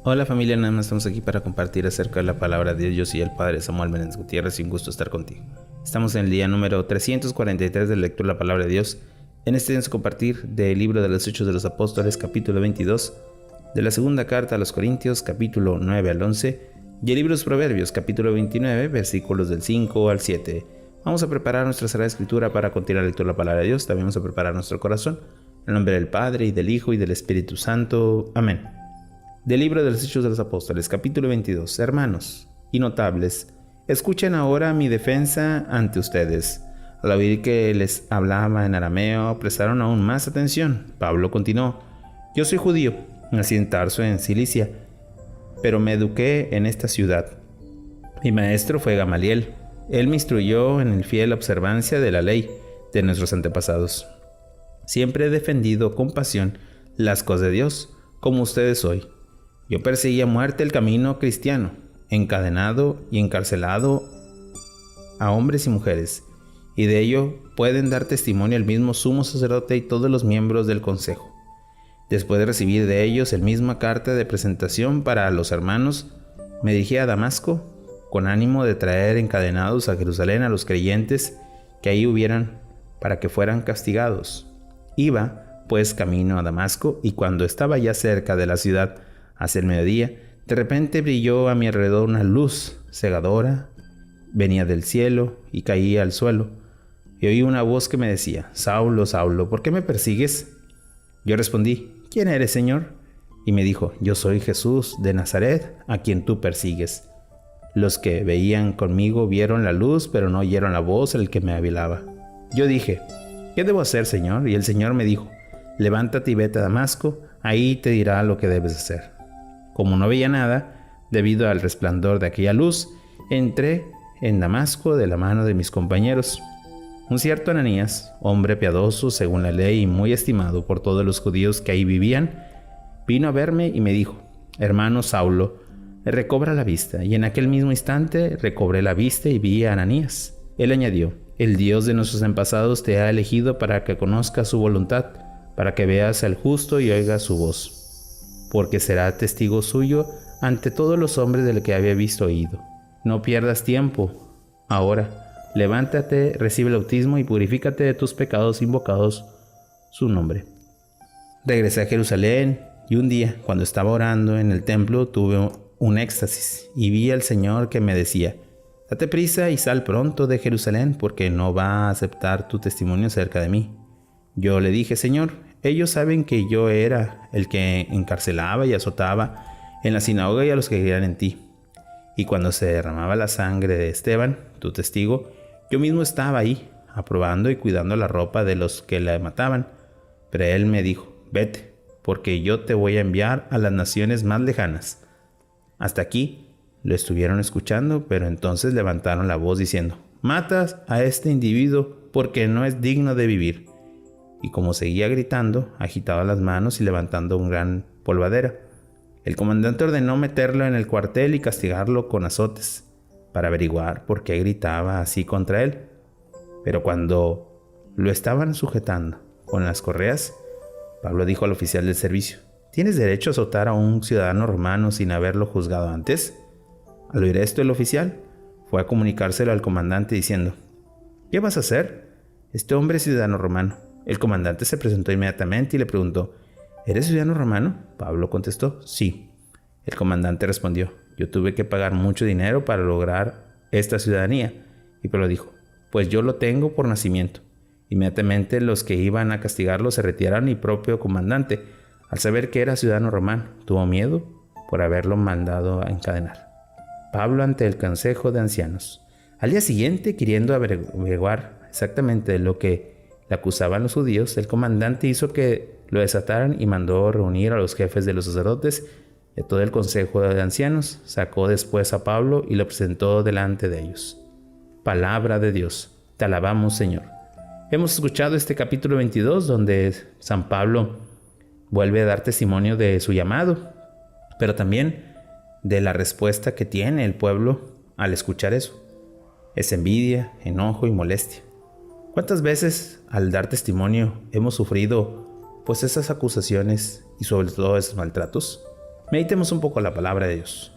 Hola familia, nada más estamos aquí para compartir acerca de la palabra de Dios. Yo soy el Padre Samuel Menéndez Gutiérrez y un gusto estar contigo. Estamos en el día número 343 de la lectura de la palabra de Dios. En este día vamos a compartir del libro de los Hechos de los Apóstoles, capítulo 22, de la segunda carta a los Corintios, capítulo 9 al 11, y el libro de los Proverbios, capítulo 29, versículos del 5 al 7. Vamos a preparar nuestra Sagrada Escritura para continuar la lectura de la palabra de Dios. También vamos a preparar nuestro corazón. En el nombre del Padre, y del Hijo, y del Espíritu Santo. Amén. Del libro de los Hechos de los Apóstoles, capítulo 22. Hermanos y notables, escuchen ahora mi defensa ante ustedes. Al oír que les hablaba en arameo, prestaron aún más atención. Pablo continuó: Yo soy judío, nací en Tarso, en Cilicia, pero me eduqué en esta ciudad. Mi maestro fue Gamaliel. Él me instruyó en el fiel observancia de la ley de nuestros antepasados. Siempre he defendido con pasión las cosas de Dios, como ustedes hoy. Yo perseguí a muerte el camino cristiano, encadenado y encarcelado a hombres y mujeres, y de ello pueden dar testimonio el mismo sumo sacerdote y todos los miembros del consejo. Después de recibir de ellos el misma carta de presentación para los hermanos, me dirigí a Damasco con ánimo de traer encadenados a Jerusalén a los creyentes que ahí hubieran, para que fueran castigados. Iba, pues, camino a Damasco, y cuando estaba ya cerca de la ciudad, hacia el mediodía, de repente brilló a mi alrededor una luz cegadora, venía del cielo y caía al suelo, y oí una voz que me decía: Saulo, Saulo, ¿por qué me persigues? Yo respondí: ¿Quién eres, Señor? Y me dijo: Yo soy Jesús de Nazaret, a quien tú persigues. Los que veían conmigo vieron la luz, pero no oyeron la voz el que me hablaba. Yo dije: ¿Qué debo hacer, Señor? Y el Señor me dijo: Levántate y vete a Damasco, ahí te dirá lo que debes hacer. Como no veía nada, debido al resplandor de aquella luz, entré en Damasco de la mano de mis compañeros. Un cierto Ananías, hombre piadoso según la ley y muy estimado por todos los judíos que ahí vivían, vino a verme y me dijo: Hermano Saulo, recobra la vista. Y en aquel mismo instante recobré la vista y vi a Ananías. Él añadió: El Dios de nuestros antepasados te ha elegido para que conozcas su voluntad, para que veas al justo y oigas su voz, porque será testigo suyo ante todos los hombres del que había visto oído. No pierdas tiempo. Ahora, levántate, recibe el bautismo y purifícate de tus pecados invocados su nombre. Regresé a Jerusalén y un día, cuando estaba orando en el templo, tuve un éxtasis y vi al Señor que me decía: Date prisa y sal pronto de Jerusalén, porque no va a aceptar tu testimonio acerca de mí. Yo le dije: Señor, ellos saben que yo era el que encarcelaba y azotaba en la sinagoga y a los que creían en ti. Y cuando se derramaba la sangre de Esteban, tu testigo, yo mismo estaba ahí, aprobando y cuidando la ropa de los que la mataban. Pero él me dijo: Vete, porque yo te voy a enviar a las naciones más lejanas. Hasta aquí lo estuvieron escuchando, pero entonces levantaron la voz diciendo: Matas a este individuo porque no es digno de vivir. Y como seguía gritando, agitaba las manos y levantando un gran polvadera. El comandante ordenó meterlo en el cuartel y castigarlo con azotes, para averiguar por qué gritaba así contra él. Pero cuando lo estaban sujetando con las correas, Pablo dijo al oficial del servicio: ¿Tienes derecho a azotar a un ciudadano romano sin haberlo juzgado antes? Al oír esto, el oficial fue a comunicárselo al comandante diciendo: ¿Qué vas a hacer? Este hombre es ciudadano romano. El comandante se presentó inmediatamente y le preguntó: ¿Eres ciudadano romano? Pablo contestó: Sí. El comandante respondió: Yo tuve que pagar mucho dinero para lograr esta ciudadanía. Y Pablo dijo: Pues yo lo tengo por nacimiento. Inmediatamente los que iban a castigarlo se retiraron y el propio comandante, al saber que era ciudadano romano, tuvo miedo por haberlo mandado a encadenar. Pablo ante el consejo de ancianos. Al día siguiente, queriendo averiguar exactamente de lo que le acusaban los judíos, el comandante hizo que lo desataran y mandó reunir a los jefes de los sacerdotes y a todo el consejo de ancianos. Sacó después a Pablo y lo presentó delante de ellos. Palabra de Dios. Te alabamos, Señor. Hemos escuchado este capítulo 22 donde San Pablo vuelve a dar testimonio de su llamado, pero también de la respuesta que tiene el pueblo al escuchar eso. Es envidia, enojo y molestia. ¿Cuántas veces al dar testimonio hemos sufrido pues esas acusaciones y sobre todo esos maltratos? Meditemos un poco la palabra de Dios.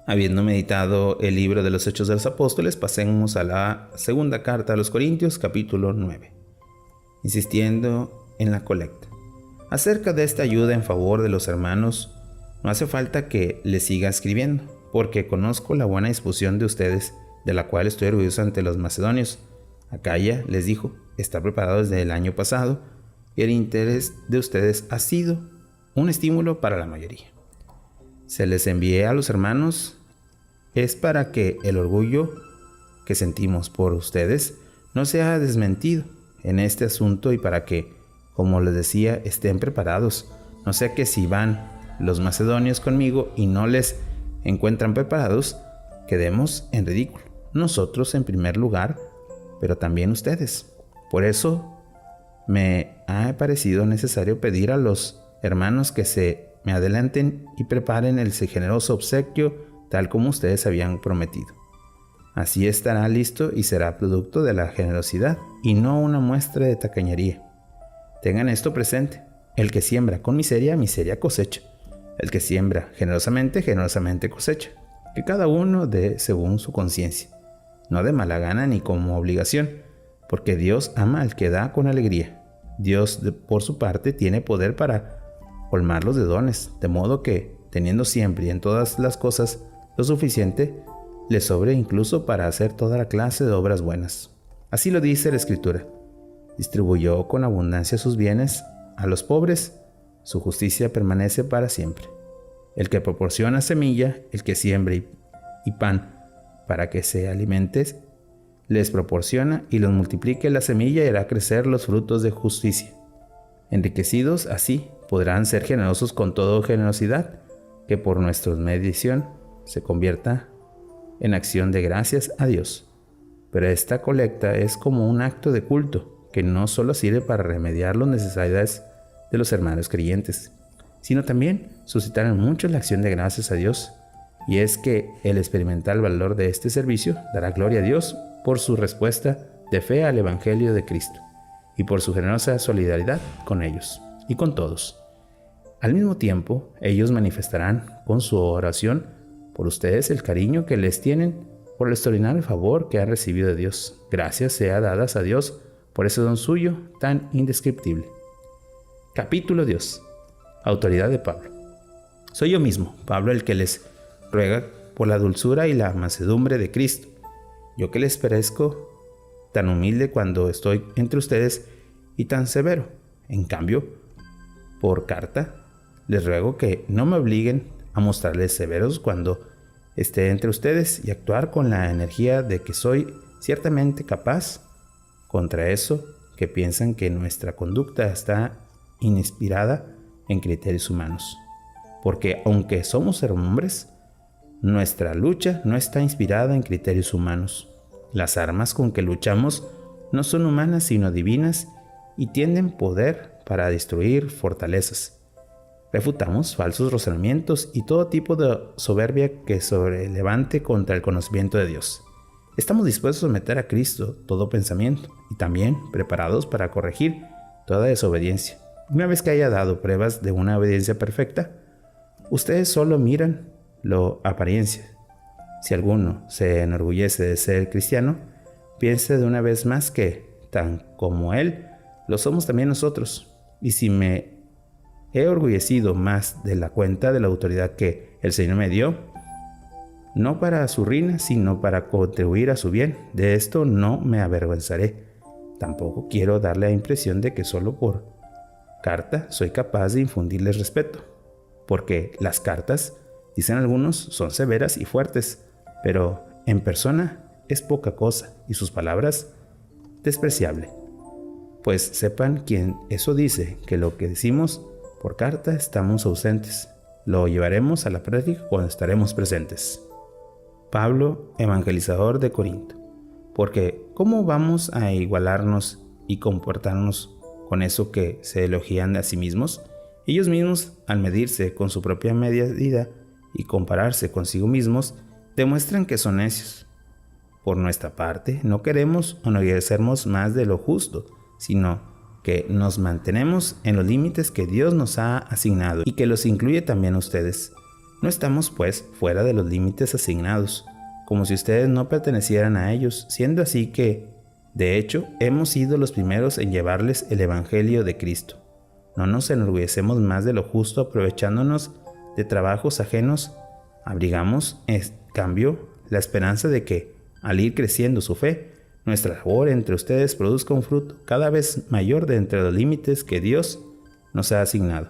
Habiendo meditado el libro de los Hechos de los Apóstoles, pasemos a la segunda carta a los Corintios, capítulo 9, insistiendo en la colecta. Acerca de esta ayuda en favor de los hermanos, no hace falta que les siga escribiendo, porque conozco la buena disposición de ustedes, de la cual estoy orgulloso ante los macedonios. Acaya, les dijo, está preparado desde el año pasado, y el interés de ustedes ha sido un estímulo para la mayoría. Se les envié a los hermanos es para que el orgullo que sentimos por ustedes no sea desmentido en este asunto y para que, como les decía, estén preparados. No sea que si van los macedonios conmigo y no les encuentran preparados, quedemos en ridículo. Nosotros en primer lugar, pero también ustedes. Por eso me ha parecido necesario pedir a los hermanos que se me adelanten y preparen el generoso obsequio tal como ustedes habían prometido. Así estará listo y será producto de la generosidad y no una muestra de tacañería. Tengan esto presente: el que siembra con miseria, miseria cosecha. El que siembra generosamente, generosamente cosecha. Que cada uno dé según su conciencia, no de mala gana ni como obligación, porque Dios ama al que da con alegría. Dios, por su parte, tiene poder para colmarlos de dones, de modo que, teniendo siempre y en todas las cosas lo suficiente, les sobre incluso para hacer toda la clase de obras buenas. Así lo dice la Escritura: distribuyó con abundancia sus bienes a los pobres, su justicia permanece para siempre. El que proporciona semilla, el que siembra y pan para que se alimenten, les proporciona y los multiplique la semilla y hará crecer los frutos de justicia. Enriquecidos así, podrán ser generosos con toda generosidad, que por nuestra mediación se convierta en acción de gracias a Dios. Pero esta colecta es como un acto de culto, que no solo sirve para remediar las necesidades de los hermanos creyentes, sino también suscitar en muchos la acción de gracias a Dios. Y es que el experimentar el valor de este servicio dará gloria a Dios por su respuesta de fe al Evangelio de Cristo y por su generosa solidaridad con ellos y con todos. Al mismo tiempo, ellos manifestarán con su oración por ustedes el cariño que les tienen por el extraordinario favor que han recibido de Dios. Gracias sea dadas a Dios por ese don suyo tan indescriptible. Capítulo 2. Autoridad de Pablo. Soy yo mismo, Pablo, el que les ruega por la dulzura y la mansedumbre de Cristo. Yo que les parezco tan humilde cuando estoy entre ustedes y tan severo. En cambio, por carta, les ruego que no me obliguen a mostrarles severos cuando esté entre ustedes y actuar con la energía de que soy ciertamente capaz contra eso que piensan que nuestra conducta está inspirada en criterios humanos. Porque aunque somos hombres, nuestra lucha no está inspirada en criterios humanos. Las armas con que luchamos no son humanas sino divinas y tienen poder para destruir fortalezas. Refutamos falsos razonamientos y todo tipo de soberbia que sobrelevante contra el conocimiento de Dios. Estamos dispuestos a someter a Cristo todo pensamiento y también preparados para corregir toda desobediencia. Una vez que haya dado pruebas de una obediencia perfecta, ustedes solo miran la apariencia. Si alguno se enorgullece de ser cristiano, piense de una vez más que, tan como él, lo somos también nosotros. Y si me he orgullecido más de la cuenta de la autoridad que el Señor me dio, no para su ruina, sino para contribuir a su bien, de esto no me avergonzaré. Tampoco quiero darle la impresión de que solo por carta soy capaz de infundirles respeto, porque las cartas, dicen algunos, son severas y fuertes, pero en persona es poca cosa y sus palabras despreciable. Pues sepan quien eso dice, que lo que decimos por carta estamos ausentes. Lo llevaremos a la práctica cuando estaremos presentes. Pablo, evangelizador de Corinto. Porque ¿cómo vamos a igualarnos y comportarnos con eso que se elogian a sí mismos. Ellos mismos, al medirse con su propia medida y compararse consigo mismos, demuestran que son necios. Por nuestra parte, no queremos enorgullecernos más de lo justo, sino que nos mantenemos en los límites que Dios nos ha asignado y que los incluye también a ustedes. No estamos, pues, fuera de los límites asignados, como si ustedes no pertenecieran a ellos, siendo así que, de hecho, hemos sido los primeros en llevarles el Evangelio de Cristo. No nos enorgullecemos más de lo justo aprovechándonos de trabajos ajenos. Abrigamos, en cambio, la esperanza de que, al ir creciendo su fe, nuestra labor entre ustedes produzca un fruto cada vez mayor de entre los límites que Dios nos ha asignado.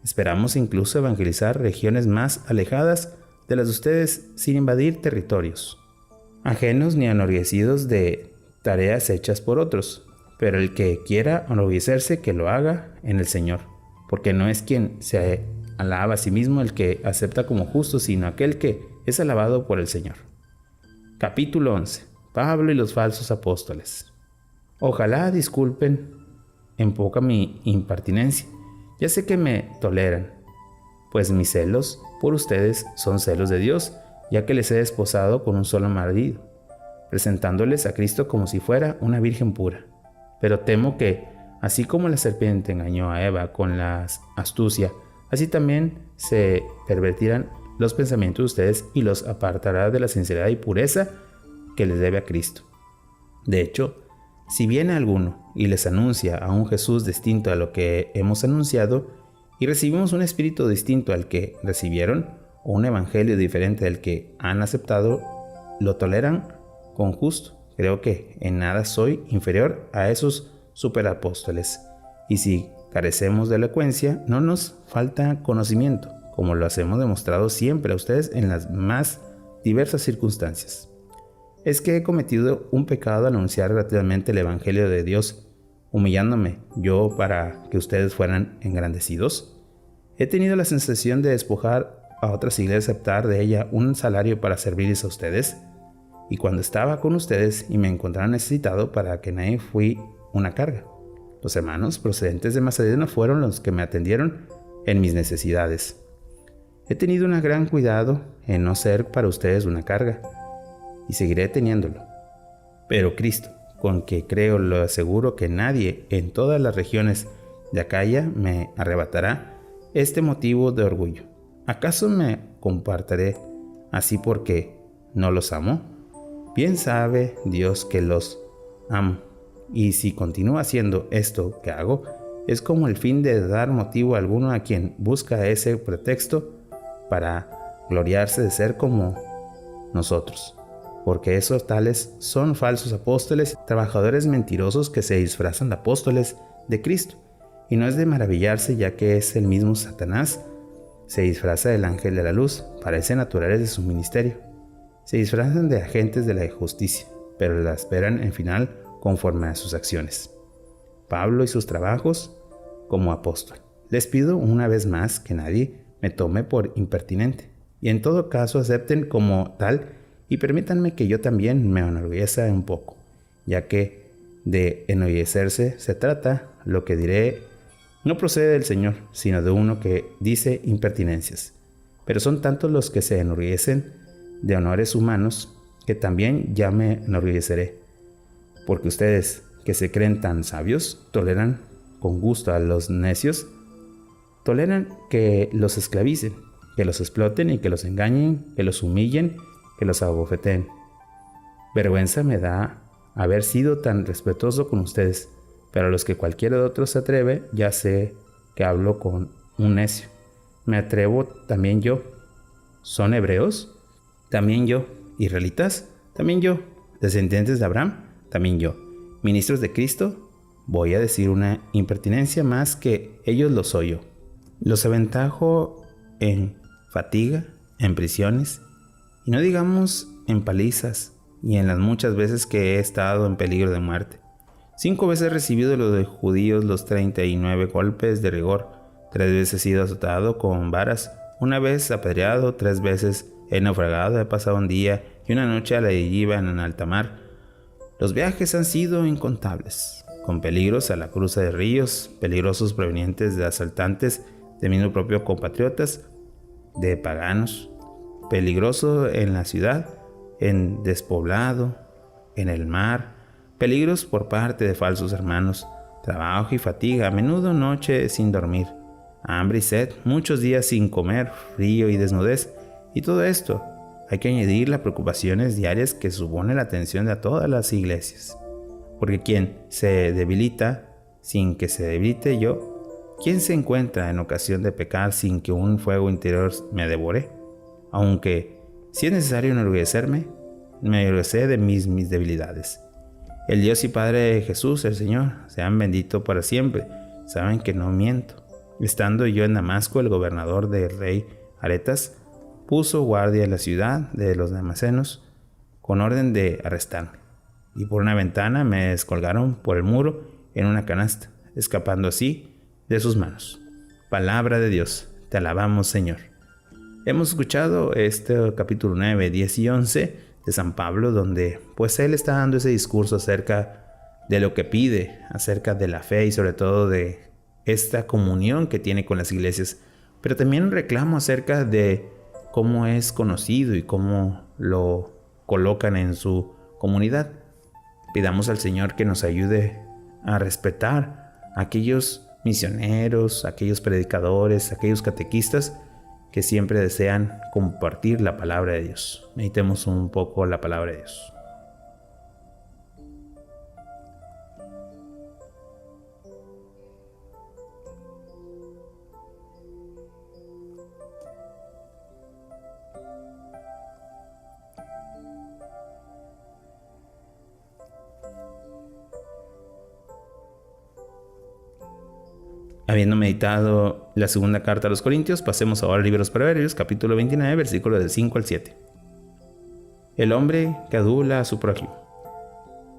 Esperamos incluso evangelizar regiones más alejadas de las de ustedes sin invadir territorios ajenos ni enorgullecidos de tareas hechas por otros, pero el que quiera enorgullecerse que lo haga en el Señor, porque no es quien se alaba a sí mismo el que acepta como justo, sino aquel que es alabado por el Señor. Capítulo 11. Pablo y los falsos apóstoles. Ojalá disculpen en poca mi impertinencia. Ya sé que me toleran, pues mis celos por ustedes son celos de Dios, ya que les he desposado con un solo marido, presentándoles a Cristo como si fuera una virgen pura. Pero temo que, así como la serpiente engañó a Eva con la astucia, así también se pervertirán los pensamientos de ustedes y los apartará de la sinceridad y pureza que les debe a Cristo. De hecho, si viene alguno y les anuncia a un Jesús distinto a lo que hemos anunciado, y recibimos un espíritu distinto al que recibieron, o un evangelio diferente al que han aceptado, lo toleran con justo. Creo que en nada soy inferior a esos superapóstoles, y si carecemos de elocuencia, no nos falta conocimiento, como lo hemos demostrado siempre a ustedes en las más diversas circunstancias. Es que he cometido un pecado al anunciar gratuitamente el Evangelio de Dios, humillándome yo para que ustedes fueran engrandecidos. He tenido la sensación de despojar a otras iglesias, aceptar de ella un salario para servirles a ustedes, y cuando estaba con ustedes y me encontraba necesitado, para que nadie fui una carga. Los hermanos procedentes de Macedonia fueron los que me atendieron en mis necesidades. He tenido un gran cuidado en no ser para ustedes una carga, y seguiré teniéndolo. Pero Cristo, con que creo, lo aseguro que nadie en todas las regiones de Acaya me arrebatará este motivo de orgullo. ¿Acaso me compartiré así porque no los amo? Bien sabe Dios que los amo, y si continúo haciendo esto que hago, es como el fin de dar motivo alguno a quien busca ese pretexto para gloriarse de ser como nosotros. Porque esos tales son falsos apóstoles, trabajadores mentirosos que se disfrazan de apóstoles de Cristo. Y no es de maravillarse, ya que es el mismo Satanás. Se disfraza del ángel de la luz, parecen naturales de su ministerio. Se disfrazan de agentes de la justicia, pero la esperan en final conforme a sus acciones. Pablo y sus trabajos como apóstol. Les pido una vez más que nadie me tome por impertinente, y en todo caso acepten como tal y permítanme que yo también me enorgullezca un poco, ya que de enorgullecerse se trata. Lo que diré no procede del Señor, sino de uno que dice impertinencias. Pero son tantos los que se enorgullecen de honores humanos, que también ya me enorgulleceré. Porque ustedes, que se creen tan sabios, toleran con gusto a los necios, toleran que los esclavicen, que los exploten y que los engañen, que los humillen, que los abofeteen. Vergüenza me da haber sido tan respetuoso con ustedes, pero a los que cualquiera de otros se atreve, ya sé que hablo con un necio. Me atrevo también yo. ¿Son hebreos? También yo. ¿Israelitas? También yo. ¿Descendientes de Abraham? También yo. ¿Ministros de Cristo? Voy a decir una impertinencia más que ellos lo soy yo. Los aventajo en fatiga, en prisiones, y no digamos en palizas, y en las muchas veces que he estado en peligro de muerte. 5 veces he recibido de los judíos los 39 golpes de rigor, 3 veces he sido azotado con varas, 1 vez apedreado, 3 veces he naufragado, he pasado un día y una noche a la deriva en alta mar. Los viajes han sido incontables. con peligros a la cruza de ríos, peligrosos provenientes de asaltantes de mis propios compatriotas, de paganos, peligroso en la ciudad, en despoblado, en el mar, peligros por parte de falsos hermanos, trabajo y fatiga, a menudo noche sin dormir, hambre y sed, muchos días sin comer, frío y desnudez, y todo esto hay que añadir las preocupaciones diarias que supone la atención de todas las iglesias. Porque quien se debilita sin que se debilite yo, ¿quién se encuentra en ocasión de pecar sin que un fuego interior me devore? Aunque, si es necesario enorgullecerme, me enorgulleceré de mis debilidades. El Dios y Padre de Jesús, el Señor, sean bendito para siempre. Saben que no miento. Estando yo en Damasco, el gobernador del rey Aretas puso guardia en la ciudad de los damascenos con orden de arrestarme. Y por una ventana me descolgaron por el muro en una canasta, escapando así de sus manos. Palabra de Dios, te alabamos, Señor. Hemos escuchado este capítulo 9, 10 y 11 de San Pablo, donde pues él está dando ese discurso acerca de lo que pide, acerca de la fe y sobre todo de esta comunión que tiene con las iglesias, pero también un reclamo acerca de cómo es conocido y cómo lo colocan en su comunidad. Pidamos al Señor que nos ayude a respetar a aquellos misioneros, a aquellos predicadores, a aquellos catequistas que siempre desean compartir la palabra de Dios. Meditemos un poco la palabra de Dios. Habiendo meditado la segunda carta a los Corintios, pasemos ahora al libro de los Proverbios, capítulo 29, versículos del 5 al 7. El hombre que adula a su prójimo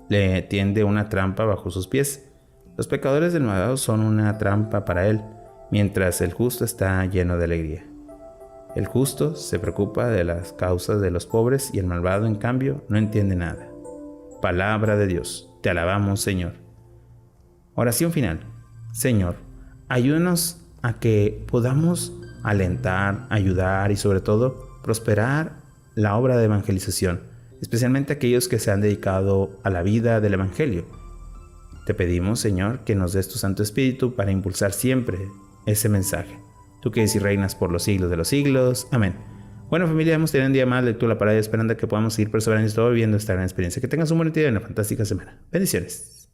le tiende una trampa bajo sus pies. Los pecadores del malvado son una trampa para él, mientras el justo está lleno de alegría. El justo se preocupa de las causas de los pobres y el malvado, en cambio, no entiende nada. Palabra de Dios, te alabamos, Señor. Oración final. Señor, ayúdanos a que podamos alentar, ayudar y sobre todo prosperar la obra de evangelización, especialmente aquellos que se han dedicado a la vida del Evangelio. Te pedimos, Señor, que nos des tu Santo Espíritu para impulsar siempre ese mensaje. Tú que eres y reinas por los siglos de los siglos. Amén. Bueno, familia, hemos tenido un día más de lectura para ello, esperando que podamos seguir perseverando y todo viviendo esta gran experiencia. Que tengas un buen día y una fantástica semana. Bendiciones.